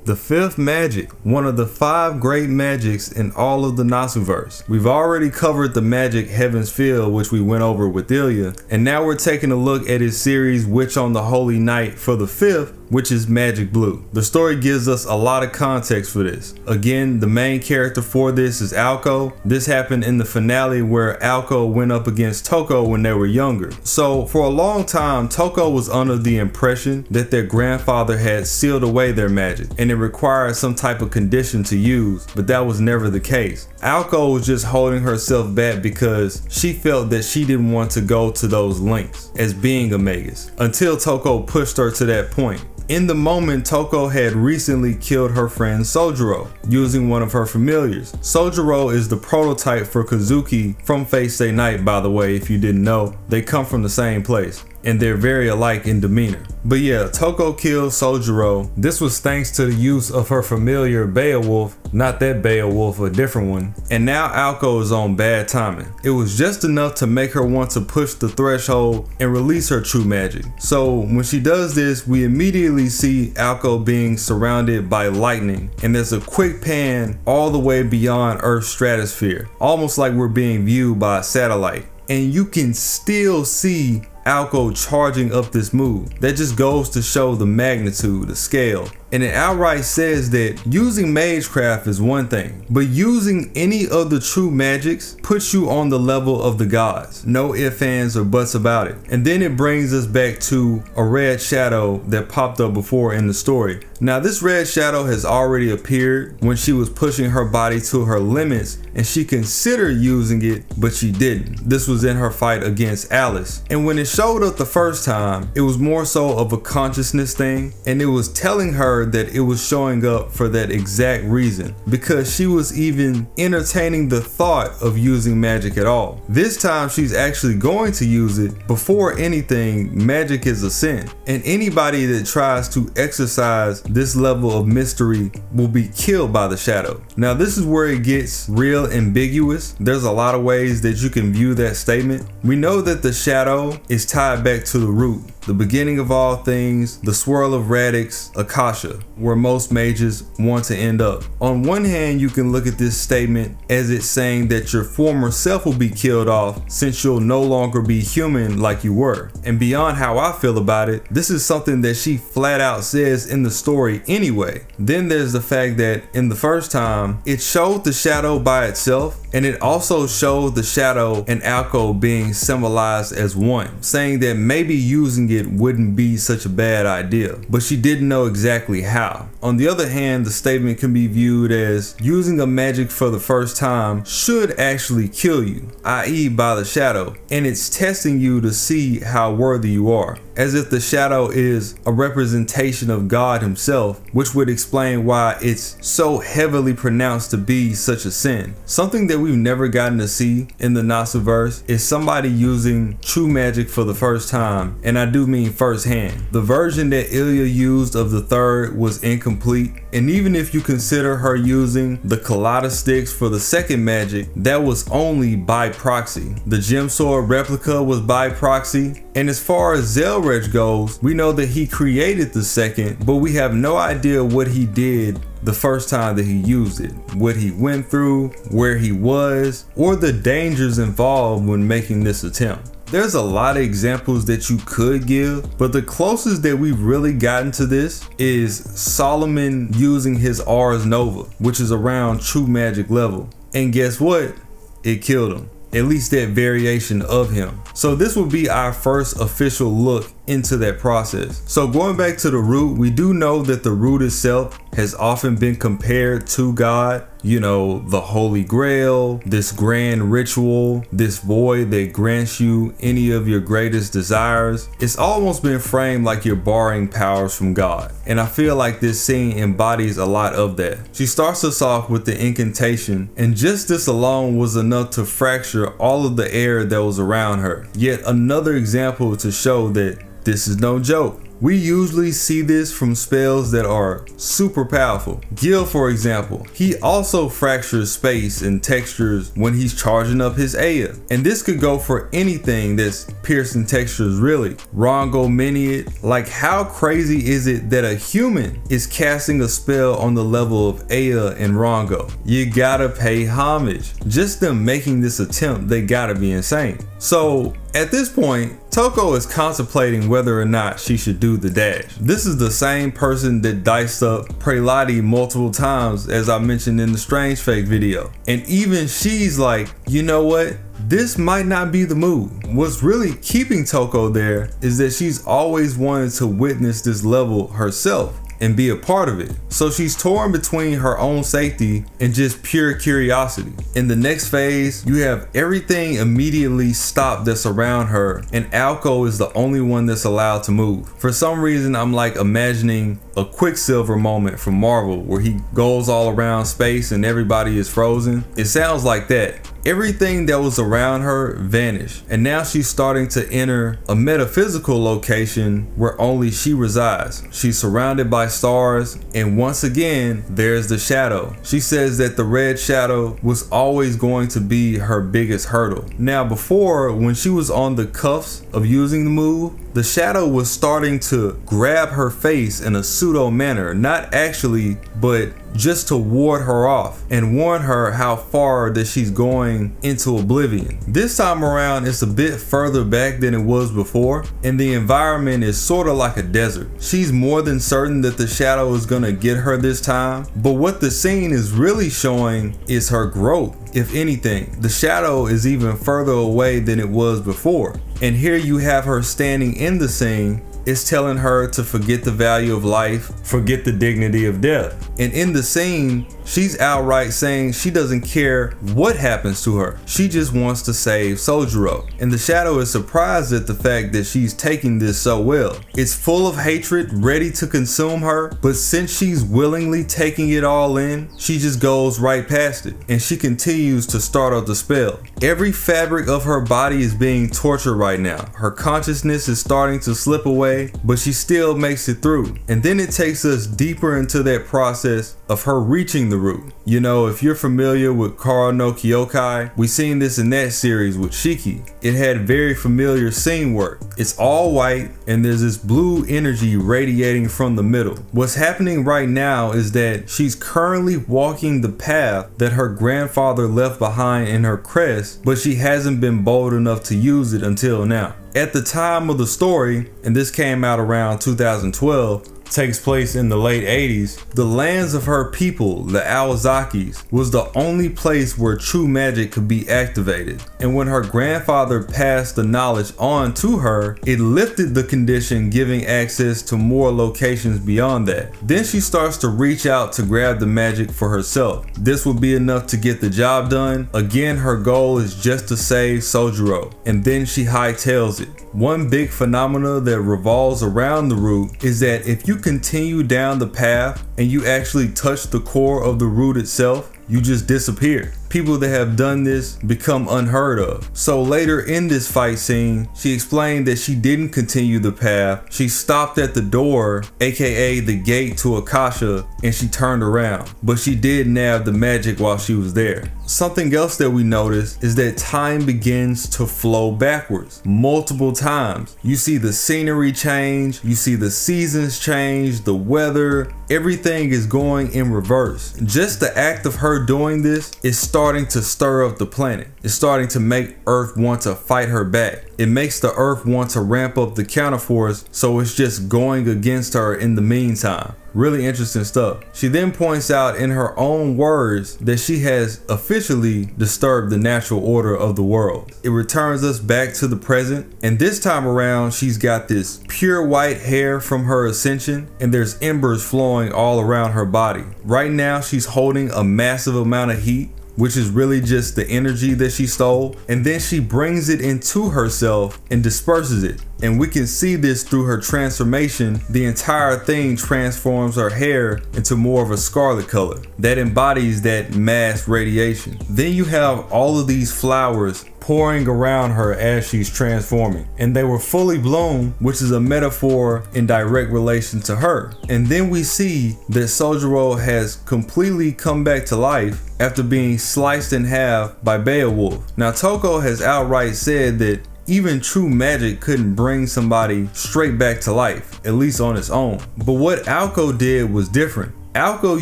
The fifth magic, one of the 5 great magics in all of the Nasuverse. We've already covered the magic Heaven's Field, which we went over with Tsiah, and now we're taking a look at his series Witch on the Holy Night for the 5th, which is Magic Blue. The story gives us a lot of context for this. Again, the main character for this is Aoko. This happened in the finale where Aoko went up against Toko when they were younger. So for a long time, Toko was under the impression that their grandfather had sealed away their magic and it required some type of condition to use, but that was never the case. Aoko was just holding herself back because she felt that she didn't want to go to those lengths as being a Magus until Toko pushed her to that point. In the moment, Toko had recently killed her friend Sojiro using one of her familiars. Sojiro is the prototype for Kazuki from Fate Stay Night, by the way, if you didn't know. They come from the same place and they're very alike in demeanor. But yeah, Toko killed Sojiro. This was thanks to the use of her familiar Beowulf, not that Beowulf, a different one. And now Aoko is on bad timing. It was just enough to make her want to push the threshold and release her true magic. So when she does this, we immediately see Aoko being surrounded by lightning, and there's a quick pan all the way beyond Earth's stratosphere, almost like we're being viewed by a satellite. And you can still see Aoko charging up this move. That just goes to show the magnitude, the scale. And it outright says that using magecraft is one thing, but using any of the true magics puts you on the level of the gods. No ifs, ands, or buts about it. And then it brings us back to a red shadow that popped up before in the story. Now this red shadow has already appeared when she was pushing her body to her limits and she considered using it, but she didn't. This was in her fight against Alice. And when it showed up the first time, it was more so of a consciousness thing, and it was telling her that it was showing up for that exact reason, because she was even entertaining the thought of using magic at all. This time she's actually going to use it. Before anything, magic is a sin, and anybody that tries to exercise this level of mystery will be killed by the shadow. Now this is where it gets real ambiguous. There's a lot of ways that you can view that statement. We know that the shadow is tied back to the root, the beginning of all things, the swirl of radix, Akasha, where most mages want to end up. On one hand, you can look at this statement as it's saying that your former self will be killed off since you'll no longer be human like you were. And beyond how I feel about it, this is something that she flat out says in the story anyway. Then there's the fact that in the first time, it showed the shadow by itself, and it also showed the shadow and Aoko being symbolized as one, saying that maybe using it wouldn't be such a bad idea, but she didn't know exactly how. On the other hand, the statement can be viewed as using a magic for the first time should actually kill you, i.e. by the shadow, and it's testing you to see how worthy you are, as if the shadow is a representation of God himself, which would explain why it's so heavily pronounced to be such a sin. Something that we've never gotten to see in the Nasuverse is somebody using true magic for the first time, and I do mean firsthand. The version that Tsiah used of the third was incomplete, and even if you consider her using the Kaleidosticks for the second magic, that was only by proxy. The gem sword replica was by proxy, and as far as Zelrech goes, we know that he created the second, but we have no idea what he did the first time that he used it, what he went through, where he was, or the dangers involved when making this attempt. There's a lot of examples that you could give, but the closest that we've really gotten to this is Solomon using his Ars Nova, which is around true magic level. And guess what? It killed him. At least that variation of him. So this will be our first official look into that process. So going back to the root, we do know that the root itself has often been compared to God. You know, the Holy Grail, this grand ritual, this void that grants you any of your greatest desires. It's almost been framed like you're borrowing powers from God. And I feel like this scene embodies a lot of that. She starts us off with the incantation, and just this alone was enough to fracture all of the air that was around her. Yet another example to show that this is no joke. We usually see this from spells that are super powerful. Gil, for example, he also fractures space and textures when he's charging up his Aya. And this could go for anything that's piercing textures really. Rongo Miniot, like how crazy is it that a human is casting a spell on the level of Aya and Rongo? You gotta pay homage. Just them making this attempt, they gotta be insane. So at this point, Toko is contemplating whether or not she should do the dash. This is the same person that diced up Prelati multiple times, as I mentioned in the Strange Fake video. And even she's like, you know what? This might not be the move. What's really keeping Toko there is that she's always wanted to witness this level herself and be a part of it. So she's torn between her own safety and just pure curiosity. In the next phase, you have everything immediately stopped that's around her, and Aoko is the only one that's allowed to move. For some reason, I'm like imagining a Quicksilver moment from Marvel where he goes all around space and everybody is frozen. It sounds like that. Everything that was around her vanished, and now she's starting to enter a metaphysical location where only she resides. She's surrounded by stars, and once again, there's the shadow. She says that the red shadow was always going to be her biggest hurdle. Now before, when she was on the cuffs of using the move, the shadow was starting to grab her face in a pseudo manner, not actually, but just to ward her off and warn her how far that she's going into oblivion. This time around, it's a bit further back than it was before, and the environment is sort of like a desert. She's more than certain that the shadow is gonna get her this time, but what the scene is really showing is her growth. If anything, the shadow is even further away than it was before. And here you have her standing in the scene. It's telling her to forget the value of life, forget the dignity of death. And in the scene, she's outright saying she doesn't care what happens to her. She just wants to save Sojiro. And the shadow is surprised at the fact that she's taking this so well. It's full of hatred, ready to consume her, but since she's willingly taking it all in, she just goes right past it. And she continues to start out the spell. Every fabric of her body is being tortured right now. Her consciousness is starting to slip away, but she still makes it through. And then it takes us deeper into that process of her reaching the root. You know, if you're familiar with Kara no Kyokai, we seen this in that series with Shiki. It had very familiar scene work. It's all white and there's this blue energy radiating from the middle. What's happening right now is that she's currently walking the path that her grandfather left behind in her crest, but she hasn't been bold enough to use it until now. At the time of the story, and this came out around 2012, takes place in the late 80s, the lands of her people, the Aozakis, was the only place where true magic could be activated. And when her grandfather passed the knowledge on to her, it lifted the condition, giving access to more locations beyond that. Then she starts to reach out to grab the magic for herself. This will be enough to get the job done. Again, her goal is just to save Sojiro, and then she hightails it. One big phenomena that revolves around the root is that if you continue down the path and you actually touch the core of the root itself, you just disappear. People that have done this become unheard of. So later in this fight scene, she explained that she didn't continue the path. She stopped at the door, aka the gate to Akasha, and she turned around. But she did nab the magic while she was there. Something else that we noticed is that time begins to flow backwards multiple times. You see the scenery change, you see the seasons change, the weather, everything is going in reverse. Just the act of her doing this is starting to stir up the planet. It's starting to make Earth want to fight her back. It makes the Earth want to ramp up the counterforce, so it's just going against her in the meantime. Really interesting stuff. She then points out in her own words that she has officially disturbed the natural order of the world. It returns us back to the present, and this time around she's got this pure white hair from her ascension, and there's embers flowing all around her body. Right now she's holding a massive amount of heat, which is really just the energy that she stole, and then she brings it into herself and disperses it. And we can see this through her transformation. The entire thing transforms her hair into more of a scarlet color that embodies that mass radiation. Then you have all of these flowers pouring around her as she's transforming, and they were fully blown, which is a metaphor in direct relation to her. And then we see that Sojiro has completely come back to life after being sliced in half by Beowulf. Now Toko has outright said that even true magic couldn't bring somebody straight back to life, at least on its own. But what Aoko did was different. Aoko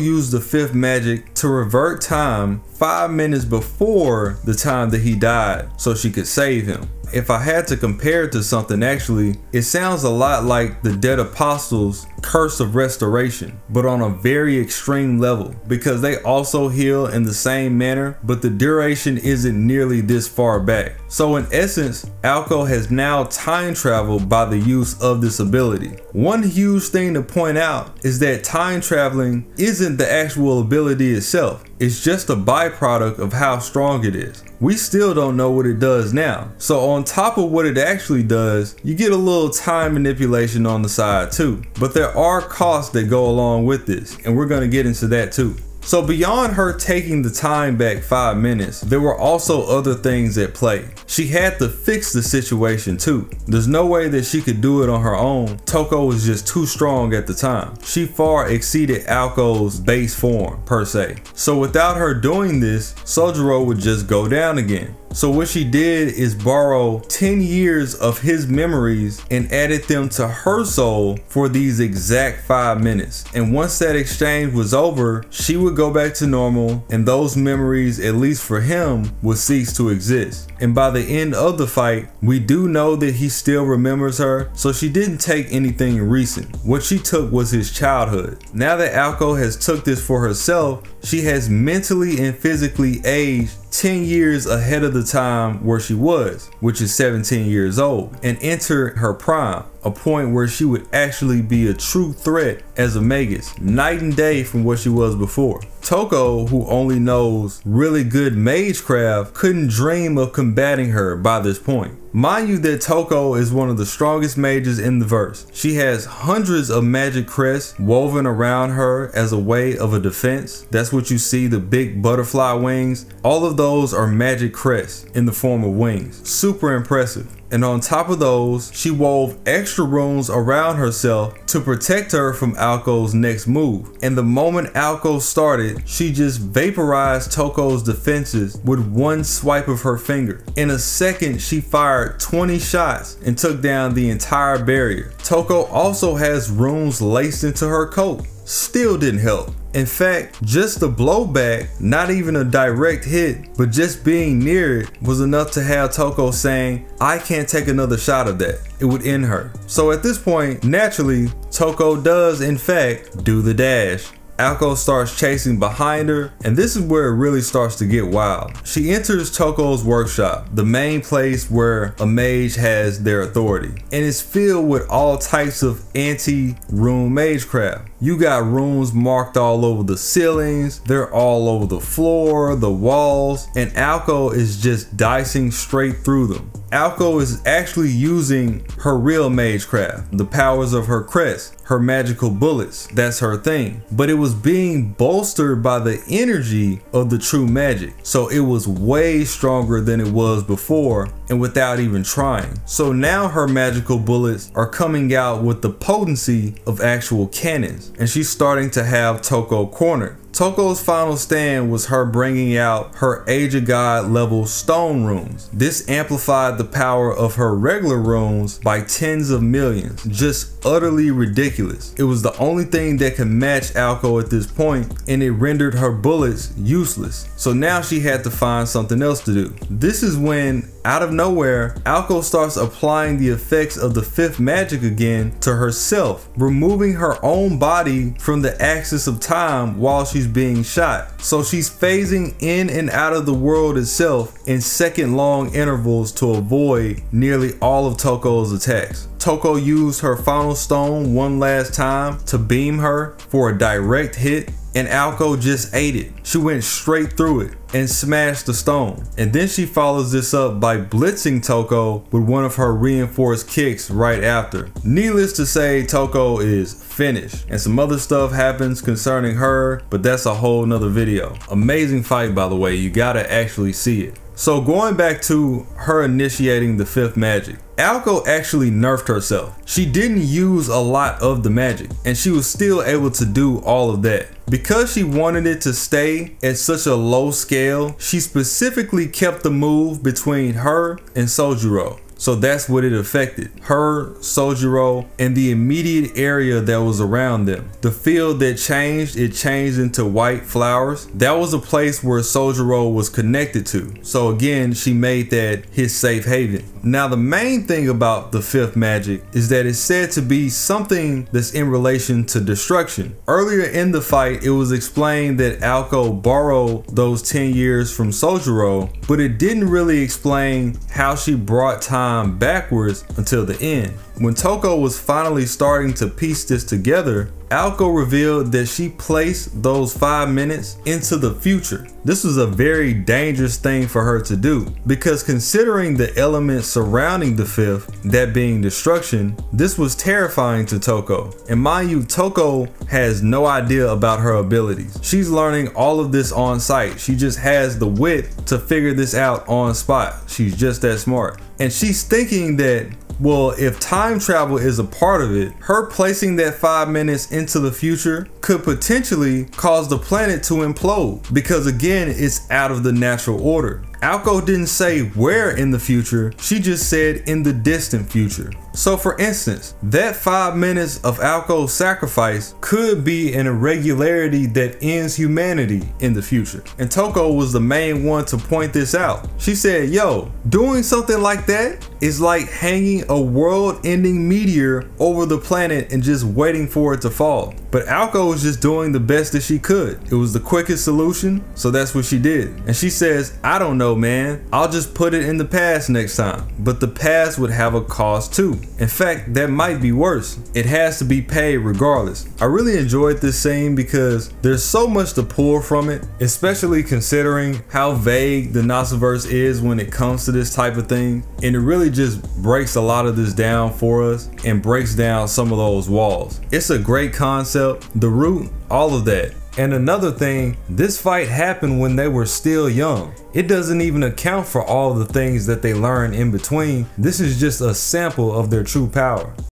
used the fifth magic to revert time 5 minutes before the time that he died so she could save him. If I had to compare it to something, actually, it sounds a lot like the Dead Apostles' Curse of Restoration, but on a very extreme level, because they also heal in the same manner, but the duration isn't nearly this far back. So in essence, Aoko has now time traveled by the use of this ability. One huge thing to point out is that time traveling isn't the actual ability itself. It's just a byproduct of how strong it is. We still don't know what it does now. So on top of what it actually does, you get a little time manipulation on the side too. But there are costs that go along with this, and we're gonna get into that too. So beyond her taking the time back 5 minutes, there were also other things at play. She had to fix the situation too. There's no way that she could do it on her own. Toko was just too strong at the time. She far exceeded Aoko's base form per se. So without her doing this, Sojiro would just go down again. So what she did is borrow 10 years of his memories and added them to her soul for these exact 5 minutes. And once that exchange was over, she would go back to normal, and those memories, at least for him, would cease to exist. And by the end of the fight, we do know that he still remembers her, so she didn't take anything recent. What she took was his childhood. Now that Aoko has took this for herself, she has mentally and physically aged 10 years ahead of the time where she was, which is 17 years old, and entered her prime, a point where she would actually be a true threat as a Magus, night and day from what she was before. Toko, who only knows really good magecraft, couldn't dream of combating her by this point. Mind you that Toko is one of the strongest mages in the verse. She has hundreds of magic crests woven around her as a way of a defense. That's what you see, the big butterfly wings. All of those are magic crests in the form of wings. Super impressive. And on top of those, she wove extra runes around herself to protect her from Aoko's next move. And the moment Aoko started, she just vaporized Toko's defenses with one swipe of her finger. In a second, she fired 20 shots and took down the entire barrier. Toko also has runes laced into her coat. Still didn't help. In fact, just the blowback, not even a direct hit, but just being near it was enough to have Toko saying, I can't take another shot of that. It would end her. So at this point, naturally, Toko does in fact do the dash. Aoko starts chasing behind her, and this is where it really starts to get wild. She enters Toko's workshop, the main place where a mage has their authority, and it's filled with all types of anti-rune magecraft. You got runes marked all over the ceilings, they're all over the floor, the walls, and Aoko is just dicing straight through them. Aoko is actually using her real magecraft, the powers of her crest, her magical bullets. That's her thing. But it was being bolstered by the energy of the true magic. So it was way stronger than it was before, and without even trying. So now her magical bullets are coming out with the potency of actual cannons, and she's starting to have Toko cornered. Toko's final stand was her bringing out her Age of God level stone runes. This amplified the power of her regular runes by tens of millions. Just utterly ridiculous. It was the only thing that could match Aoko at this point, and it rendered her bullets useless. So now she had to find something else to do. This is when, out of nowhere, Aoko starts applying the effects of the fifth magic again to herself, removing her own body from the axis of time while she's being shot. So she's phasing in and out of the world itself in second long intervals to avoid nearly all of Toko's attacks. Toko used her final stone one last time to beam her for a direct hit, and Aoko just ate it. She went straight through it and smashed the stone. And then she follows this up by blitzing Toko with one of her reinforced kicks right after. Needless to say, Toko is finished, and some other stuff happens concerning her, but that's a whole nother video. Amazing fight, by the way. You gotta actually see it. So going back to her initiating the 5th magic, Aoko actually nerfed herself. She didn't use a lot of the magic, and she was still able to do all of that. Because she wanted it to stay at such a low scale, she specifically kept the move between her and Sojiro. So that's what it affected. Her, Sojiro, and the immediate area that was around them. The field that changed, it changed into white flowers. That was a place where Sojiro was connected to. So again, she made that his safe haven. Now the main thing about the 5th magic is that it's said to be something that's in relation to destruction. Earlier in the fight, it was explained that Aoko borrowed those 10 years from Sojiro, but it didn't really explain how she brought time backwards until the end. When Toko was finally starting to piece this together, Aoko revealed that she placed those 5 minutes into the future. This was a very dangerous thing for her to do, because considering the elements surrounding the 5th, that being destruction, this was terrifying to Toko. And mind you, Toko has no idea about her abilities. She's learning all of this on site. She just has the wit to figure this out on spot. She's just that smart. And she's thinking that, well, if time travel is a part of it, her placing that 5 minutes into the future could potentially cause the planet to implode, because again, it's out of the natural order. Aoko didn't say where in the future, she just said in the distant future. So for instance, that 5 minutes of Aoko's sacrifice could be an irregularity that ends humanity in the future. And Toko was the main one to point this out. She said, yo, doing something like that is like hanging a world-ending meteor over the planet and just waiting for it to fall. But Aoko was just doing the best that she could. It was the quickest solution, so that's what she did. And she says, I don't know, man. I'll just put it in the past next time. But the past would have a cost too. In fact, that might be worse. It has to be paid regardless. I really enjoyed this scene because there's so much to pull from it, especially considering how vague the Nasuverse is when it comes to this type of thing. And it really just breaks a lot of this down for us and breaks down some of those walls. It's a great concept, the root, all of that. And another thing, this fight happened when they were still young. It doesn't even account for all the things that they learn in between. This is just a sample of their true power.